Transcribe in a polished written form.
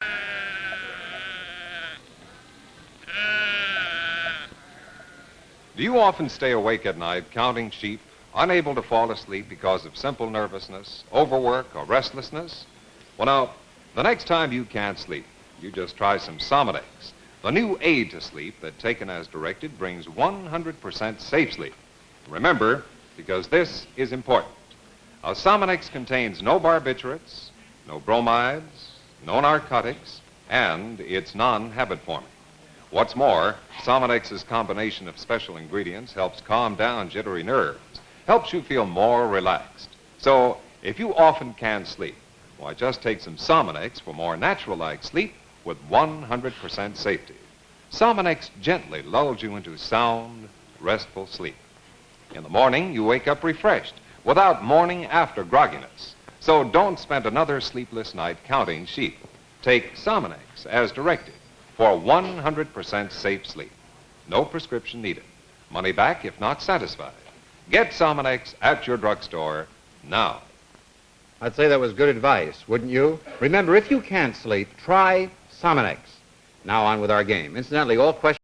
Do you often stay awake at night counting sheep, unable to fall asleep because of simple nervousness, overwork, or restlessness? Well, now, the next time you can't sleep, you just try some Sominex, the new aid to sleep that, taken as directed, brings 100% safe sleep. Remember, because this is important. Now, Sominex contains no barbiturates, no bromides, no narcotics, and it's non-habit forming. What's more, Sominex's combination of special ingredients helps calm down jittery nerves, helps you feel more relaxed. So, if you often can't sleep, why, just take some Sominex for more natural-like sleep with 100% safety. Sominex gently lulls you into sound, restful sleep. In the morning, you wake up refreshed, without morning after grogginess. So don't spend another sleepless night counting sheep. Take Sominex as directed for 100% safe sleep. No prescription needed. Money back if not satisfied. Get Sominex at your drugstore now. I'd say that was good advice, wouldn't you? Remember, if you can't sleep, try Sominex. Now on with our game. Incidentally, all questions